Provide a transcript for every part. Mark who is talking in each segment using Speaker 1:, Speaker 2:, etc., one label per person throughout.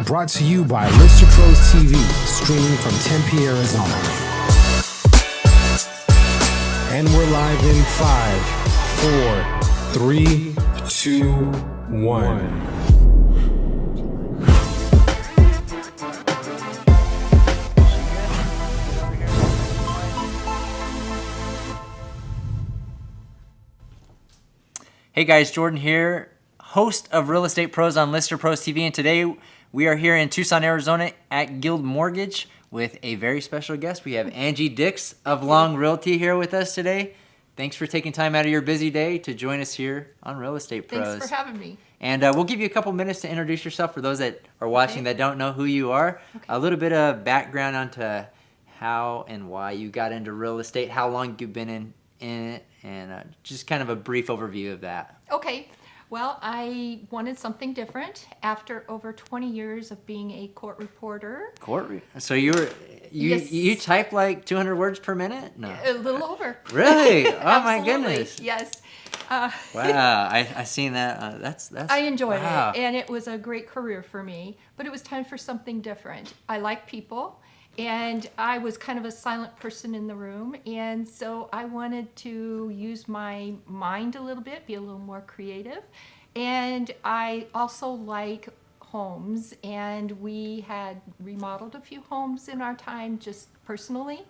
Speaker 1: Brought to you by Lister Pros TV, streaming from Tempe, Arizona. And we're live in 5, 4, 3, 2, 1.
Speaker 2: Hey guys, Jordan here, host of Real Estate Pros on Lister Pros TV, and today we are here in Tucson, Arizona at Guild Mortgage with a very special guest. We have Angie Dix of Long Realty here with us today. Thanks for taking time out of your busy day to join us here on Real Estate Pros.
Speaker 3: Thanks for having me.
Speaker 2: And we'll give you a couple minutes to introduce yourself for those that are watching that don't know who you are.
Speaker 3: Okay.
Speaker 2: A little bit of background onto how and why you got into real estate, how long you've been in it, and just kind of a brief overview of that.
Speaker 3: Okay. Well, I wanted something different after over 20 years of being a court reporter.
Speaker 2: So you
Speaker 3: Yes.
Speaker 2: type like 200 words per minute? No.
Speaker 3: A little over.
Speaker 2: Really? Oh my
Speaker 3: Absolutely.
Speaker 2: goodness.
Speaker 3: Yes.
Speaker 2: Wow. I seen that. That's.
Speaker 3: I enjoyed
Speaker 2: wow.
Speaker 3: it, and it was a great career for me, but it was time for something different. I like people, and I was kind of a silent person in the room, and so I wanted to use my mind a little bit, be a little more creative, and I also like homes, and we had remodeled a few homes in our time just personally,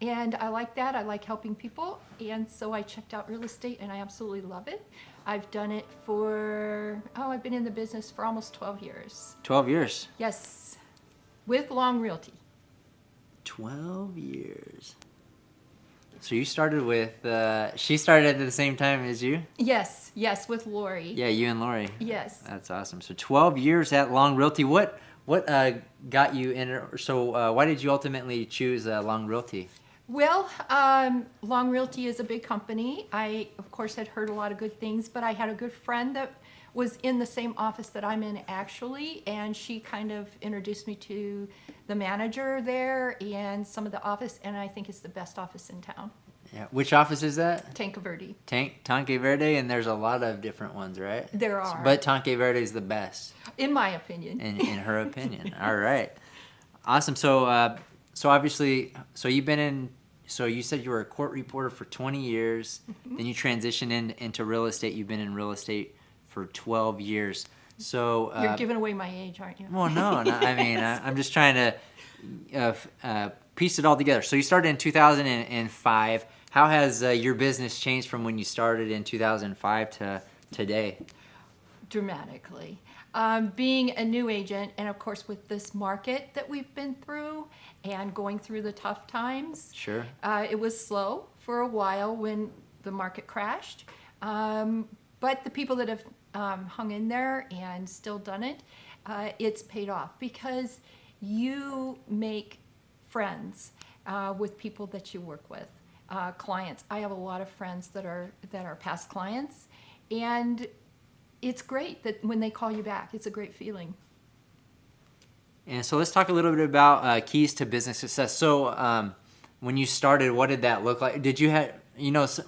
Speaker 3: and I like that. I like helping people, and so I checked out real estate, and I absolutely love it. I've done it for, I've been in the business for almost 12 years.
Speaker 2: 12 years.
Speaker 3: Yes, with Long Realty.
Speaker 2: 12 years. So you started with, she started at the same time as you?
Speaker 3: Yes, with Lori.
Speaker 2: Yeah, you and Lori.
Speaker 3: Yes.
Speaker 2: That's awesome. So 12 years at Long Realty. What got you in? So why did you ultimately choose Long Realty?
Speaker 3: Well, Long Realty is a big company. I, of course, had heard a lot of good things, but I had a good friend that was in the same office that I'm in actually, and she kind of introduced me to the manager there and some of the office, and I think it's the best office in town.
Speaker 2: Yeah. Which office is that?
Speaker 3: Tanque Verde.
Speaker 2: Tanque Verde, and there's a lot of different ones, right?
Speaker 3: There are.
Speaker 2: But Tanque Verde is the best.
Speaker 3: In my opinion.
Speaker 2: In her opinion. All right. Awesome. So so obviously, so you've been in, so you said you were a court reporter for 20 years, then you transitioned into real estate. You've been in real estate for 12 years. So
Speaker 3: You're giving away my age, aren't you?
Speaker 2: well, no, I mean, I'm just trying to piece it all together. So you started in 2005. How has your business changed from when you started in 2005 to today?
Speaker 3: Dramatically. Being a new agent, and of course with this market that we've been through and going through the tough times,
Speaker 2: Sure.
Speaker 3: it was slow for a while when the market crashed. But the people that have hung in there and still done it, it's paid off because you make friends with people that you work with, clients. I have a lot of friends that are past clients, and it's great that when they call you back, it's a great feeling.
Speaker 2: And so let's talk a little bit about keys to business success. So when you started, what did that look like? Did you have,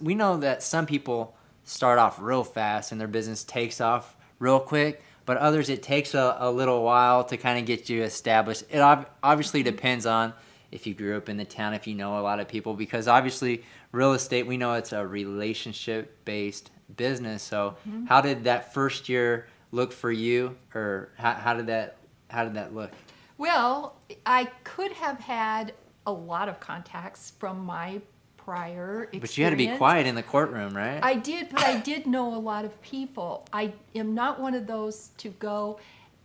Speaker 2: we know that some people start off real fast and their business takes off real quick, but others it takes a little while to kind of get you established. It obviously depends on if you grew up in the town, if you know a lot of people, because obviously real estate, we know it's a relationship-based business. So how did that first year look for you, or how did that look?
Speaker 3: Well, I could have had a lot of contacts from my prior experience.
Speaker 2: But you had to be quiet in the courtroom, right?
Speaker 3: I did, but I did know a lot of people. I am not one of those to go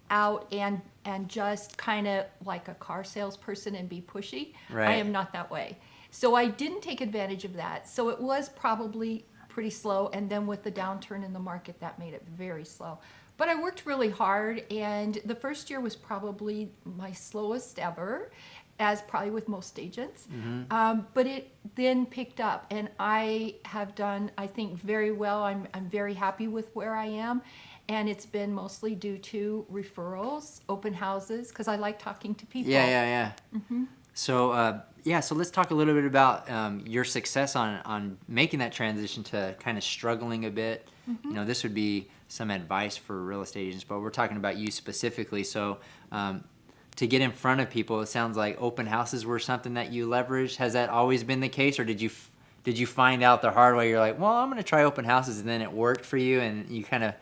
Speaker 3: out and just kind of like a car salesperson and be pushy.
Speaker 2: Right.
Speaker 3: I am not that way. So I didn't take advantage of that. So it was probably pretty slow, and then with the downturn in the market, that made it very slow. But I worked really hard, and the first year was probably my slowest ever, as probably with most agents. But it then picked up, and I have done, I think, very well. I'm very happy with where I am, and it's been mostly due to referrals, open houses, because I like talking to people.
Speaker 2: Yeah. So so let's talk a little bit about your success on making that transition to kind of struggling a bit this would be some advice for real estate agents, but we're talking about you specifically. So to get in front of people, it sounds like open houses were something that you leveraged. Has that always been the case, or did you find out the hard way? You're like, well, I'm going to try open houses, and then it worked for you, and you kind of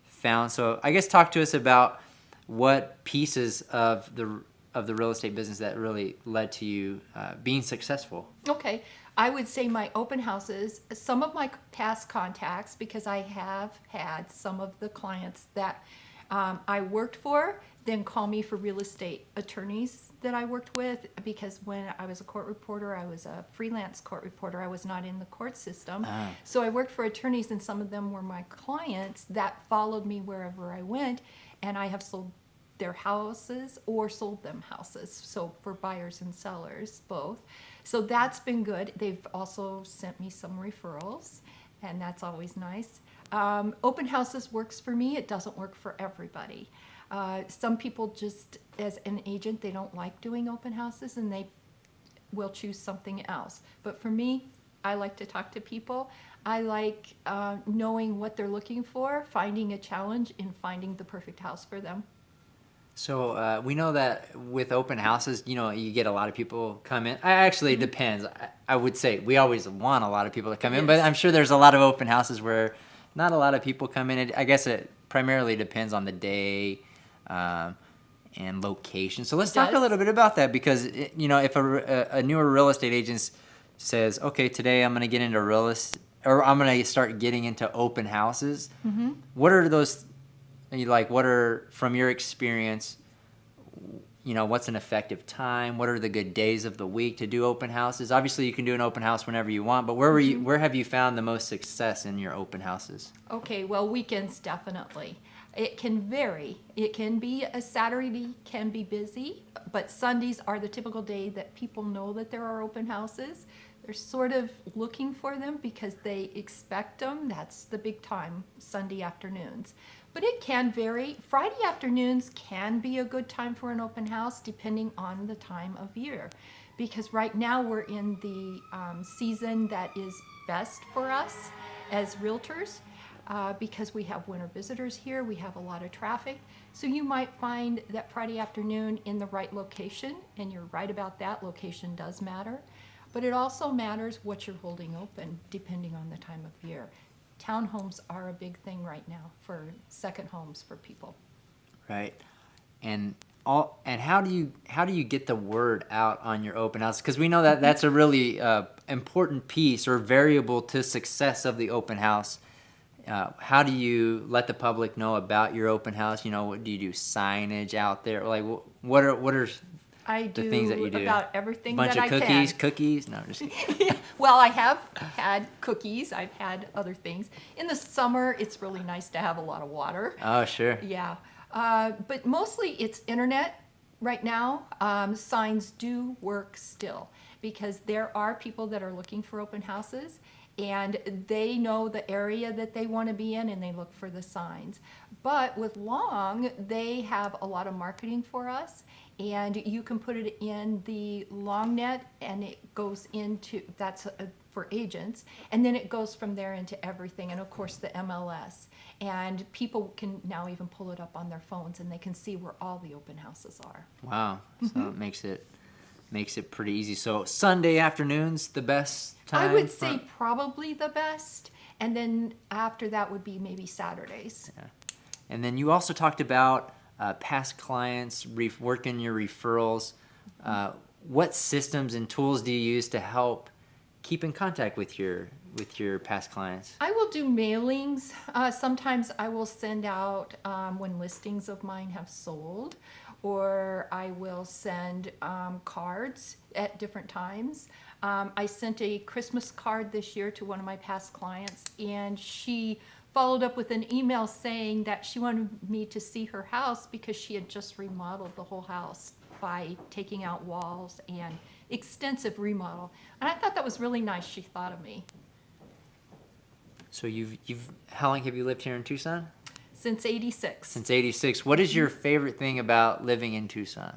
Speaker 2: found. So I guess talk to us about what pieces of the real estate business that really led to you being successful.
Speaker 3: Okay. I would say my open houses, some of my past contacts, because I have had some of the clients that I worked for then call me for real estate attorneys that I worked with, because when I was a court reporter, I was a freelance court reporter. I was not in the court system. So I worked for attorneys, and some of them were my clients that followed me wherever I went, and I have sold their houses or sold them houses, so for buyers and sellers both. So that's been good. They've also sent me some referrals, and that's always nice. Open houses works for me. It doesn't work for everybody. Some people just, as an agent, they don't like doing open houses, and they will choose something else. But for me, I like to talk to people. I like knowing what they're looking for, finding a challenge in finding the perfect house for them.
Speaker 2: So we know that with open houses, you get a lot of people come in. Actually, it depends. I would say we always want a lot of people to come in, but I'm sure there's a lot of open houses where not a lot of people come in. I guess it primarily depends on the day and location. So let's talk a little bit about that, because if a newer real estate agent says, okay, today I'm going to get into real estate, or I'm going to start getting into open houses, what are those? What are, from your experience, what's an effective time? What are the good days of the week to do open houses? Obviously, you can do an open house whenever you want, but where have you found the most success in your open houses? Okay,
Speaker 3: well, weekends definitely. It can vary. It can be a Saturday, can be busy, but Sundays are the typical day that people know that there are open houses. They're sort of looking for them because they expect them. That's the big time, Sunday afternoons. But it can vary. Friday afternoons can be a good time for an open house, depending on the time of year. Because right now we're in the season that is best for us as realtors, because we have winter visitors here, we have a lot of traffic. So you might find that Friday afternoon in the right location, and you're right about that, location does matter. But it also matters what you're holding open, depending on the time of year. Townhomes are a big thing right now for second homes for people.
Speaker 2: Right, and how do you get the word out on your open house? Because we know that that's a really important piece or variable to success of the open house. How do you let the public know about your open house? Do you do signage out there? Like, what are
Speaker 3: I
Speaker 2: the
Speaker 3: do
Speaker 2: things that you do?
Speaker 3: About everything
Speaker 2: Bunch
Speaker 3: that
Speaker 2: of
Speaker 3: I
Speaker 2: cookies,
Speaker 3: can.
Speaker 2: cookies? No, just
Speaker 3: Yeah, well, I have had cookies. I've had other things. In the summer, it's really nice to have a lot of water.
Speaker 2: Oh, sure.
Speaker 3: Yeah, but mostly it's internet right now. Signs do work still, because there are people that are looking for open houses, and they know the area that they want to be in, and they look for the signs. But with Long, they have a lot of marketing for us, and you can put it in the LongNet, and it goes into, that's for agents, and then it goes from there into everything, and of course the MLS. And people can now even pull it up on their phones, and they can see where all the open houses are.
Speaker 2: Wow, so it makes it pretty easy. So Sunday afternoons, the best time?
Speaker 3: I would say probably the best, and then after that would be maybe Saturdays.
Speaker 2: Yeah. And then you also talked about past clients, working your referrals. What systems and tools do you use to help keep in contact with your past clients?
Speaker 3: I will do mailings. Sometimes I will send out when listings of mine have sold, or I will send cards at different times. I sent a Christmas card this year to one of my past clients, and she followed up with an email saying that she wanted me to see her house because she had just remodeled the whole house by taking out walls and extensive remodel. And I thought that was really nice. She thought of me.
Speaker 2: So how long have you lived here in Tucson?
Speaker 3: Since '86.
Speaker 2: Since '86. What is your favorite thing about living in Tucson?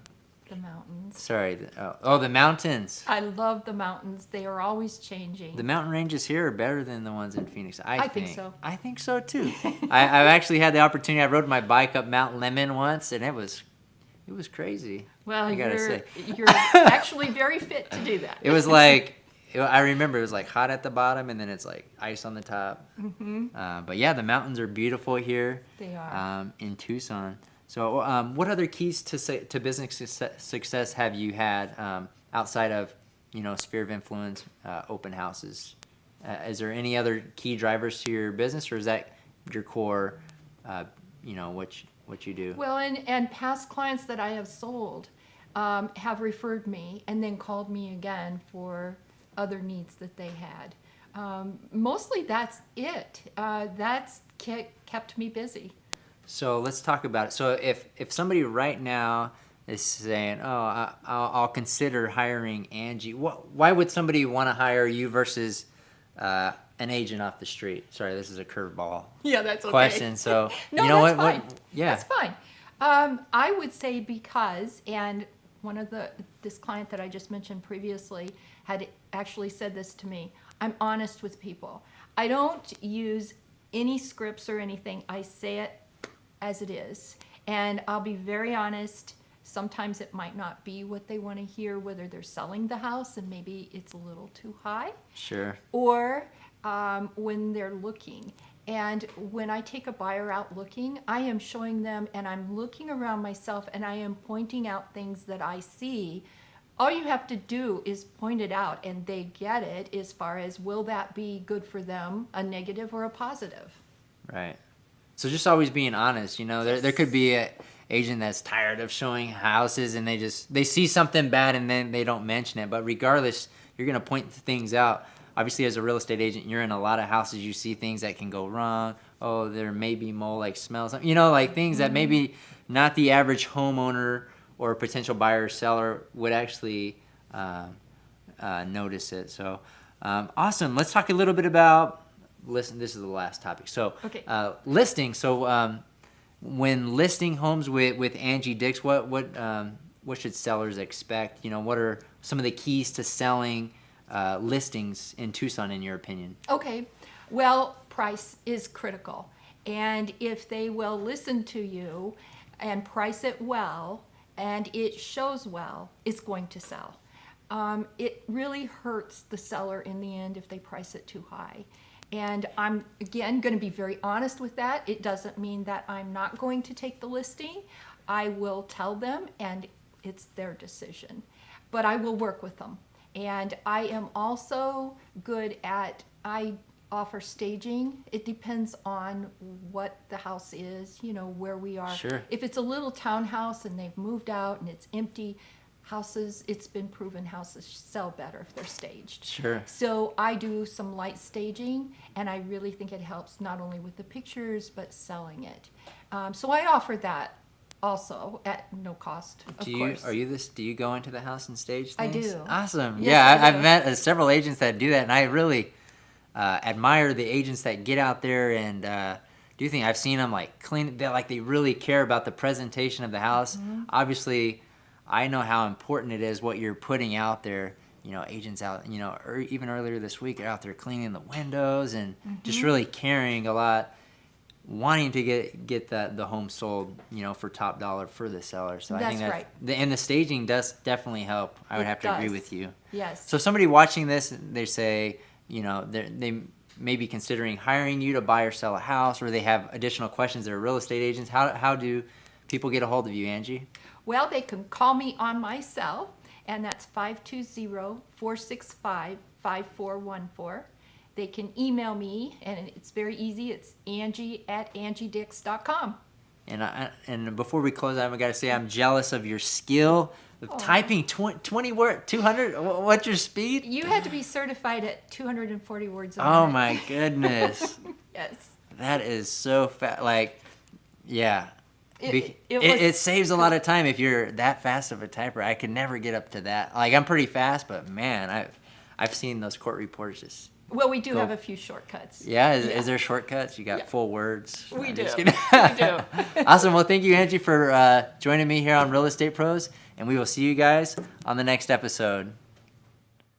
Speaker 3: The mountains. mountains.
Speaker 2: Sorry. The mountains.
Speaker 3: I love the mountains. They are always changing.
Speaker 2: The mountain ranges here are better than the ones in Phoenix.
Speaker 3: I think so.
Speaker 2: I think so too. I've actually had the opportunity. I rode my bike up Mount Lemon once, and it was crazy.
Speaker 3: Well,
Speaker 2: I gotta say.
Speaker 3: you're actually very fit to do that.
Speaker 2: It was like, I remember it was like hot at the bottom, and then it's like ice on the top. But yeah, the mountains are beautiful here.
Speaker 3: They are.
Speaker 2: In Tucson. So, what other keys to business success have you had outside of, sphere of influence, open houses? Is there any other key drivers to your business, or is that your core, what you do?
Speaker 3: Well, and past clients that I have sold have referred me and then called me again for other needs that they had. Mostly that's it. That's kept me busy.
Speaker 2: So let's talk about it. So if somebody right now is saying, "Oh, I'll consider hiring Angie," why would somebody want to hire you versus an agent off the street? Sorry, this is a curveball.
Speaker 3: Yeah, that's okay.
Speaker 2: Question. So
Speaker 3: No,
Speaker 2: you know
Speaker 3: that's
Speaker 2: what?
Speaker 3: fine.
Speaker 2: Yeah,
Speaker 3: That's fine. I would say because, and one of this client that I just mentioned previously had actually said this to me. I'm honest with people. I don't use any scripts or anything. I say it as it is, and I'll be very honest. Sometimes it might not be what they want to hear, whether they're selling the house and maybe it's a little too high,
Speaker 2: sure.
Speaker 3: or when they're looking. And when I take a buyer out looking, I am showing them, and I'm looking around myself, and I am pointing out things that I see. All you have to do is point it out, and they get it as far as, will that be good for them, a negative or a positive?
Speaker 2: Right. So just always being honest, there could be an agent that's tired of showing houses, and they see something bad and then they don't mention it. But regardless, you're going to point things out. Obviously, as a real estate agent, you're in a lot of houses. You see things that can go wrong. Oh, there may be mold, like smells, like things that maybe not the average homeowner or potential buyer or seller would actually notice it. So awesome. Let's talk a little bit about listen. This is the last topic. So
Speaker 3: Okay.
Speaker 2: listing. So when listing homes with Angie Dix, what should sellers expect? What are some of the keys to selling listings in Tucson, in your opinion?
Speaker 3: Okay, well, price is critical. And if they will listen to you and price it well, and it shows well, it's going to sell. It really hurts the seller in the end if they price it too high. And I'm, again, going to be very honest with that. It doesn't mean that I'm not going to take the listing. I will tell them, and it's their decision. But I will work with them. And I am also good I offer staging. It depends on what the house is, where we are.
Speaker 2: Sure.
Speaker 3: If it's a little townhouse and they've moved out and it's empty, it's been proven houses sell better if they're staged.
Speaker 2: Sure.
Speaker 3: So I do some light staging, and I really think it helps not only with the pictures, but selling it. So I offer that also at no cost, of course.
Speaker 2: Do you go into the house and stage
Speaker 3: I
Speaker 2: things?
Speaker 3: do.
Speaker 2: Awesome.
Speaker 3: Yes,
Speaker 2: Yeah,
Speaker 3: I
Speaker 2: I've
Speaker 3: do.
Speaker 2: met several agents that do that, and I really admire the agents that get out there and do things. I've seen them like clean. They really care about the presentation of the house.
Speaker 3: Mm-hmm.
Speaker 2: Obviously, I know how important it is what you're putting out there. Agents out. Or even earlier this week, they're out there cleaning the windows and just really caring a lot, wanting to get the home sold, for top dollar for the seller. So I think
Speaker 3: That's right.
Speaker 2: And the staging does definitely help. I would
Speaker 3: It
Speaker 2: have to agree
Speaker 3: does.
Speaker 2: with you.
Speaker 3: Yes.
Speaker 2: So somebody watching this, they say, they may be considering hiring you to buy or sell a house, or they have additional questions. They're real estate agents. How do people get a hold of you, Angie?
Speaker 3: Well, they can call me on my cell, and that's 520-465-5414. They can email me, and it's very easy. It's Angie@angiedix.com.
Speaker 2: And before we close out, I got to say I'm jealous of your skill of typing 20 words, 200. What's your speed?
Speaker 3: You had to be certified at 240 words a minute.
Speaker 2: Oh my goodness.
Speaker 3: Yes.
Speaker 2: That is so fast. Yeah.
Speaker 3: It
Speaker 2: It saves a lot of time if you're that fast of a typer. I could never get up to that. I'm pretty fast, but man, I've seen those court reports just
Speaker 3: Well, we do
Speaker 2: Go.
Speaker 3: have a few shortcuts.
Speaker 2: Yeah, is there shortcuts? You got
Speaker 3: Yeah.
Speaker 2: full words?
Speaker 3: We
Speaker 2: I'm
Speaker 3: do.
Speaker 2: just
Speaker 3: We
Speaker 2: kidding.
Speaker 3: do.
Speaker 2: Awesome. Well, thank you, Angie, for joining me here on Real Estate Pros, and we will see you guys on the next episode.